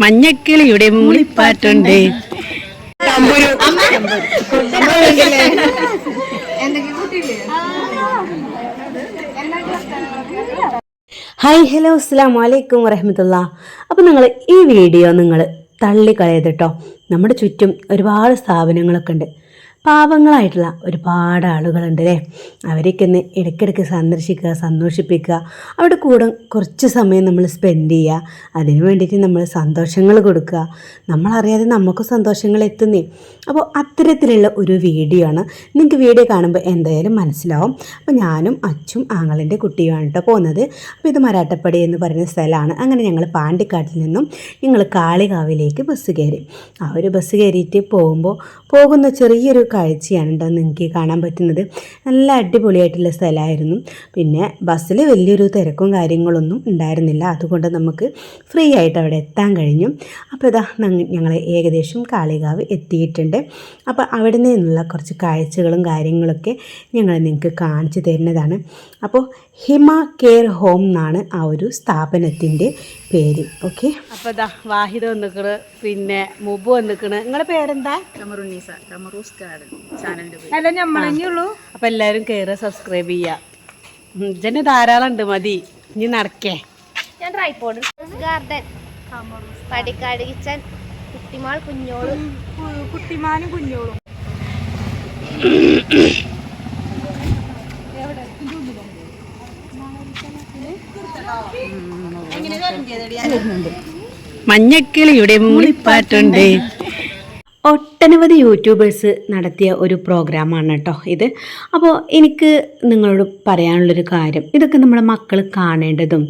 മഞ്ഞക്കിളിയുടെ മൂളിപ്പാട്ടുണ്ട്. Hi hello അസ്സലാമു അലൈക്കും വറഹ്മത്തുള്ളാഹി. അപ്പോൾ നിങ്ങൾ ഈ വീഡിയോ നിങ്ങൾ തള്ളിക്കളയത് കേട്ടോ. നമ്മുടെ ചുറ്റും ഒരുപാട് സ്ഥാപനങ്ങളൊക്കെ ഉണ്ട്. പാവങ്ങളായിട്ടുള്ള ഒരുപാട് ആളുകളുണ്ട് അല്ലേ. അവരൊക്കെ ഒന്ന് ഇടയ്ക്കിടയ്ക്ക് സന്ദർശിക്കുക, സന്തോഷിപ്പിക്കുക, അവിടെ കൂടെ കുറച്ച് സമയം നമ്മൾ സ്പെൻഡ് ചെയ്യുക. അതിന് വേണ്ടിയിട്ട് നമ്മൾ സന്തോഷങ്ങൾ കൊടുക്കുക. നമ്മളറിയാതെ നമുക്ക് സന്തോഷങ്ങൾ എത്തുന്നേ. അപ്പോൾ അത്തരത്തിലുള്ള ഒരു വീഡിയോ ആണ്. നിങ്ങൾക്ക് വീഡിയോ കാണുമ്പോൾ എന്തായാലും മനസ്സിലാവും. അപ്പോൾ ഞാനും അച്ചും ആങ്ങളിൻ്റെ കുട്ടിയുമാണ് കേട്ടോ പോകുന്നത്. അപ്പോൾ ഇത് മരാട്ടപ്പടി എന്ന് പറയുന്ന സ്ഥലമാണ്. അങ്ങനെ ഞങ്ങൾ പാണ്ടിക്കാട്ടിൽ നിന്നും ഞങ്ങൾ കാളികാവിലേക്ക് ബസ് കയറി. ആ ഒരു ബസ് കയറിയിട്ട് പോകുന്ന ചെറിയൊരു കാഴ്ചയാണ് കേട്ടോ നിങ്ങൾക്ക് കാണാൻ പറ്റുന്നത്. നല്ല അടിപൊളിയായിട്ടുള്ള സ്ഥലമായിരുന്നു. പിന്നെ ബസ്സിൽ വലിയൊരു തിരക്കും കാര്യങ്ങളൊന്നും ഉണ്ടായിരുന്നില്ല. അതുകൊണ്ട് നമുക്ക് ഫ്രീ ആയിട്ട് അവിടെ എത്താൻ കഴിഞ്ഞു. അപ്പോൾ ഇതാ ഞങ്ങൾ ഏകദേശം കാളികാവ് എത്തിയിട്ടുണ്ട്. അപ്പോൾ അവിടെ നിന്നുള്ള കുറച്ച് കാഴ്ചകളും കാര്യങ്ങളൊക്കെ ഞങ്ങൾ നിങ്ങൾക്ക് കാണിച്ചു തരുന്നതാണ്. അപ്പോൾ ഹിമ കെയർ ഹോം എന്നാണ് ആ ഒരു സ്ഥാപനത്തിൻ്റെ പേര്. ഓക്കെ, അപ്പോൾ ഇതാ വാഹിദ് വന്നിക്കണ്, പിന്നെ മുബു വന്നിക്കണ്. നിങ്ങളുടെ പേരെന്താ? അല്ല നമ്മളെയുള്ളൂ. അപ്പോൾ എല്ലാവരും കയറുക, സബ്സ്ക്രൈബ് ചെയ്യുക. ജന ധാരാളം ഉണ്ട്, മതി ഇനി നടക്കേ. ഞാൻ ട്രൈപോഡ് ഗാർഡൻ പടിക്കാട് കിച്ചൻ കുട്ടിമാനും കുഞ്ഞോളും മഞ്ഞക്കിളിയുടെ മൂളിപ്പാട്ടുണ്ട്. ഒട്ടനവധി യൂട്യൂബേഴ്സ് നടത്തിയ ഒരു പ്രോഗ്രാമാണ് കേട്ടോ ഇത്. അപ്പോൾ എനിക്ക് നിങ്ങളോട് പറയാനുള്ളൊരു കാര്യം, ഇതൊക്കെ നമ്മുടെ മക്കൾ കാണേണ്ടതും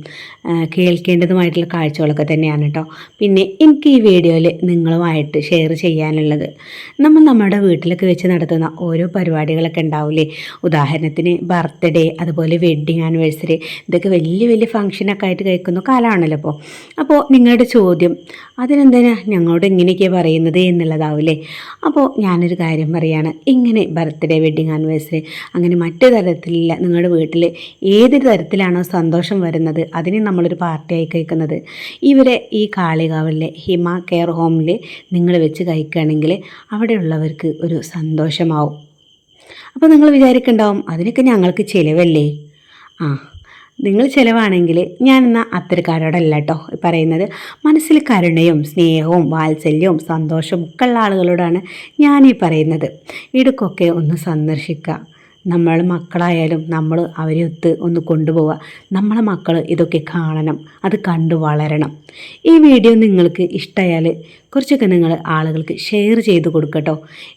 കേൾക്കേണ്ടതുമായിട്ടുള്ള കാഴ്ചകളൊക്കെ തന്നെയാണ് കേട്ടോ. പിന്നെ എനിക്ക് ഈ വീഡിയോയിൽ നിങ്ങളുമായിട്ട് ഷെയർ ചെയ്യാനുള്ളത്, നമ്മുടെ വീട്ടിലൊക്കെ വെച്ച് നടത്തുന്ന ഓരോ പരിപാടികളൊക്കെ ഉണ്ടാവില്ലേ. ഉദാഹരണത്തിന് ബർത്ത്ഡേ, അതുപോലെ വെഡ്ഡിങ് ആനിവേഴ്സറി, ഇതൊക്കെ വലിയ വലിയ ഫംഗ്ഷനൊക്കെ ആയിട്ട് കഴിക്കുന്ന കാലമാണല്ലോ. അപ്പോൾ നിങ്ങളുടെ ചോദ്യം, അതിനെന്തിനാ ഞങ്ങളോട് ഇങ്ങനെയൊക്കെയാണ് പറയുന്നത് എന്നുള്ളതാവില്ലേ. അപ്പോൾ ഞാനൊരു കാര്യം പറയുകയാണ്, ഇങ്ങനെ ബർത്ത്ഡേ, വെഡ്ഡിങ് ആനിവേഴ്സറി, അങ്ങനെ മറ്റു തരത്തിലുള്ള നിങ്ങളുടെ വീട്ടിൽ ഏതൊരു തരത്തിലാണോ സന്തോഷം വരുന്നത് അതിനെ നമ്മളൊരു പാർട്ടിയായി കഴിക്കുന്നത്. ഇവരെ ഈ കാളികാവിലെ ഹിമ കെയർ ഹോമിൽ നിങ്ങൾ വെച്ച് കഴിക്കുകയാണെങ്കിൽ അവിടെയുള്ളവർക്ക് ഒരു സന്തോഷമാവും. അപ്പോൾ നിങ്ങൾ വിചാരിക്കുന്നുണ്ടാവും അതിനൊക്കെ ഞങ്ങൾക്ക് ചിലവല്ലേ. നിങ്ങൾ ചിലവാണെങ്കിൽ ഞാനെന്നാൽ അത്തരക്കാരോടല്ല കേട്ടോ പറയുന്നത്. മനസ്സിൽ കരുണയും സ്നേഹവും വാത്സല്യവും സന്തോഷവും ഒക്കെ ഉള്ള ആളുകളോടാണ് ഞാനീ പറയുന്നത്. ഇടയ്ക്കൊക്കെ ഒന്ന് സന്ദർശിക്കുക. നമ്മൾ മക്കളായാലും നമ്മൾ അവരെ ഒന്ന് കൊണ്ടുപോവുക. നമ്മളെ മക്കൾ ഇതൊക്കെ കാണണം, അത് കണ്ടു വളരണം. ഈ വീഡിയോ നിങ്ങൾക്ക് ഇഷ്ടമായാൽ കുറച്ചൊക്കെ നിങ്ങൾ ആളുകൾക്ക് ഷെയർ ചെയ്ത് കൊടുക്കട്ടോ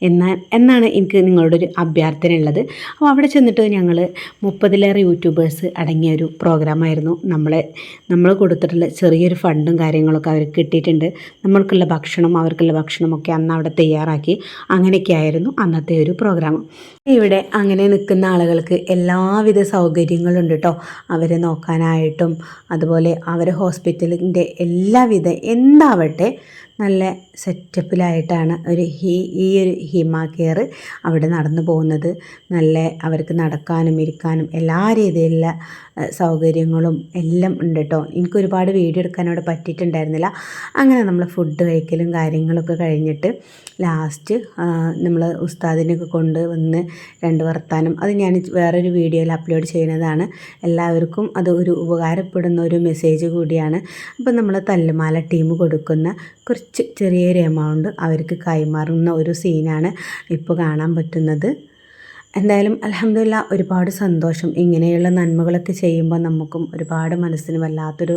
എന്നാണ് എനിക്ക് നിങ്ങളോടൊരു അഭ്യർത്ഥന ഉള്ളത്. അപ്പോൾ അവിടെ ചെന്നിട്ട് ഞങ്ങൾ 30-ലേറെ യൂട്യൂബേഴ്സ് അടങ്ങിയ ഒരു പ്രോഗ്രാമായിരുന്നു. നമ്മൾ കൊടുത്തിട്ടുള്ള ചെറിയൊരു ഫണ്ടും കാര്യങ്ങളൊക്കെ അവർക്ക് കിട്ടിയിട്ടുണ്ട്. നമ്മൾക്കുള്ള ഭക്ഷണം, അവർക്കുള്ള ഭക്ഷണമൊക്കെ അന്ന് അവിടെ തയ്യാറാക്കി. അങ്ങനെയൊക്കെ ആയിരുന്നു അന്നത്തെ ഒരു പ്രോഗ്രാം. ഇവിടെ അങ്ങനെ നിൽക്കുന്ന ആളുകൾക്ക് എല്ലാവിധ സൗകര്യങ്ങളുണ്ട് കേട്ടോ. അവരെ നോക്കാനായിട്ടും അതുപോലെ അവരെ ഹോസ്പിറ്റലിൻ്റെ എല്ലാവിധ എന്താവട്ടെ നല്ല സെറ്റപ്പിലായിട്ടാണ് ഈ ഒരു ഹിമ കെയർ അവിടെ നടന്നു പോകുന്നത്. നല്ല അവർക്ക് നടക്കാനും ഇരിക്കാനും എല്ലാ രീതിയിലുള്ള സൗകര്യങ്ങളും എല്ലാം ഉണ്ട് കേട്ടോ. എനിക്കൊരുപാട് വീഡിയോ എടുക്കാൻ അവിടെ പറ്റിയിട്ടുണ്ടായിരുന്നില്ല. അങ്ങനെ നമ്മൾ ഫുഡ് കഴിക്കലും കാര്യങ്ങളൊക്കെ കഴിഞ്ഞിട്ട് ലാസ്റ്റ് നമ്മൾ ഉസ്താദിനൊക്കെ കൊണ്ട് വന്ന് 2 വർത്താനം, അത് ഞാൻ വേറൊരു വീഡിയോയിൽ അപ്ലോഡ് ചെയ്യുന്നതാണ്. എല്ലാവർക്കും അത് ഒരു ഉപകാരപ്പെടുന്ന ഒരു മെസ്സേജ് കൂടിയാണ്. അപ്പോൾ നമ്മൾ തല്ലുമാല ടീം കൊടുക്കുന്ന കുറച്ച് ചെറിയൊരു എമൗണ്ട് അവർക്ക് കൈമാറുന്ന ഒരു സീനാണ് ഇപ്പോൾ കാണാൻ പറ്റുന്നത്. എന്തായാലും അൽഹംദുലില്ലാ ഒരുപാട് സന്തോഷം. ഇങ്ങനെയുള്ള നന്മകളൊക്കെ ചെയ്യുമ്പോൾ നമുക്കും ഒരുപാട് മനസ്സിന് വല്ലാത്തൊരു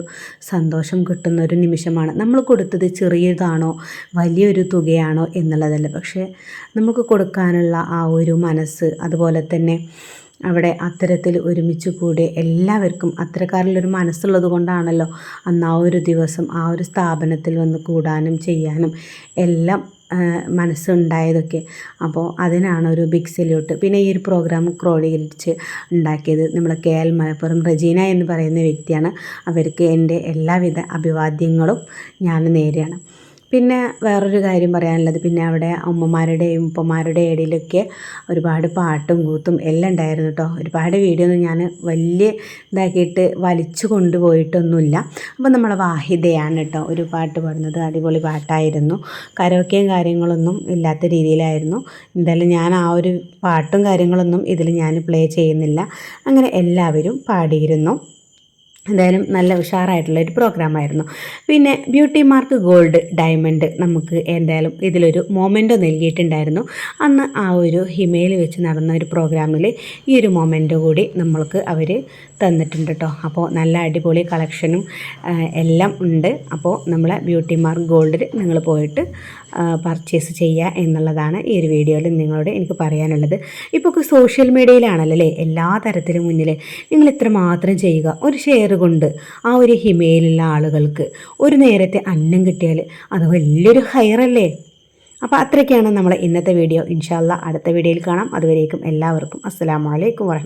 സന്തോഷം കിട്ടുന്ന ഒരു നിമിഷമാണ്. നമ്മൾ കൊടുത്തത് ചെറിയതാണോ വലിയൊരു തുകയാണോ എന്നുള്ളതല്ല, പക്ഷേ നമുക്ക് കൊടുക്കാനുള്ള ആ ഒരു മനസ്സ്, അതുപോലെ തന്നെ അവിടെ അത്തരത്തിൽ ഒരുമിച്ച് കൂടി എല്ലാവർക്കും അത്തരക്കാരിലൊരു മനസ്സുള്ളത് കൊണ്ടാണല്ലോ അന്ന് ആ ഒരു ദിവസം ആ ഒരു സ്ഥാപനത്തിൽ വന്ന് കൂടാനും ചെയ്യാനും എല്ലാം മനസ്സുണ്ടായതൊക്കെ. അപ്പോൾ അതിനാണ് ഒരു ബിഗ് സല്യൂട്ട്. പിന്നെ ഈ ഒരു പ്രോഗ്രാം ക്രോഡീകരിച്ച് ഉണ്ടാക്കിയത് നമ്മളെ KL മലപ്പുറം റജീന എന്ന് പറയുന്ന വ്യക്തിയാണ്. അവർക്ക് എൻ്റെ എല്ലാവിധ അഭിവാദ്യങ്ങളും ഞാൻ നേരെയാണ്. പിന്നെ വേറൊരു കാര്യം പറയാനുള്ളത്, പിന്നെ അവിടെ അമ്മമാരുടെയും ഉപ്പമാരുടെയും ഇടയിലൊക്കെ ഒരുപാട് പാട്ടും കൂത്തും എല്ലാം ഉണ്ടായിരുന്നു കേട്ടോ. ഒരുപാട് വീഡിയോ ഒന്നും ഞാൻ വലിയ ഇതാക്കിയിട്ട് വലിച്ചു കൊണ്ടുപോയിട്ടൊന്നുമില്ല. അപ്പോൾ നമ്മളെ വാഹിദയാണ് കേട്ടോ ഒരു പാട്ട് പാടുന്നത്. അടിപൊളി പാട്ടായിരുന്നു. കരോക്കയും കാര്യങ്ങളൊന്നും ഇല്ലാത്ത രീതിയിലായിരുന്നു. എന്തായാലും ഞാൻ ആ ഒരു പാട്ടും കാര്യങ്ങളൊന്നും ഇതിൽ ഞാൻ പ്ലേ ചെയ്യുന്നില്ല. അങ്ങനെ എല്ലാവരും പാടിയിരുന്നു. എന്തായാലും നല്ല ഉഷാറായിട്ടുള്ള ഒരു പ്രോഗ്രാമായിരുന്നു. പിന്നെ ബ്യൂട്ടി മാർക്ക് ഗോൾഡ് ഡയമണ്ട് നമുക്ക് എന്തായാലും ഇതിലൊരു മൊമെൻറ്റോ നൽകിയിട്ടുണ്ടായിരുന്നു. അന്ന് ആ ഒരു ഹിമയിൽ വെച്ച് നടന്ന ഒരു പ്രോഗ്രാമിൽ ഈ ഒരു മൊമെൻറ്റോ കൂടി നമ്മൾക്ക് അവർ തന്നിട്ടുണ്ട് കേട്ടോ. അപ്പോൾ നല്ല അടിപൊളി കളക്ഷനും എല്ലാം ഉണ്ട്. അപ്പോൾ നമ്മളെ ബ്യൂട്ടി മാർക്ക് ഗോൾഡിൽ നിങ്ങൾ പോയിട്ട് പർച്ചേസ് ചെയ്യുക എന്നുള്ളതാണ് ഈ ഒരു വീഡിയോയിൽ നിങ്ങളോട് എനിക്ക് പറയാനുള്ളത്. ഇപ്പോൾ സോഷ്യൽ മീഡിയയിലാണല്ലോ അല്ലേ എല്ലാ തരത്തിലും മുന്നിൽ. നിങ്ങൾ ഇത്ര മാത്രം ചെയ്യുക, ഒരു ഷെയർ കൊണ്ട് ആ ഒരു ഹിമയിലുള്ള ആളുകൾക്ക് ഒരു നേരത്തെ അന്നം കിട്ടിയാൽ അത് വലിയൊരു ഹൈറല്ലേ. അപ്പോൾ അത്രയൊക്കെയാണ് നമ്മളെ ഇന്നത്തെ വീഡിയോ. ഇൻഷാ അല്ലാഹ് അടുത്ത വീഡിയോയിൽ കാണാം. അതുവരേക്കും എല്ലാവർക്കും അസ്സലാമു അലൈക്കും വറഹ്മത്തുള്ളാഹി.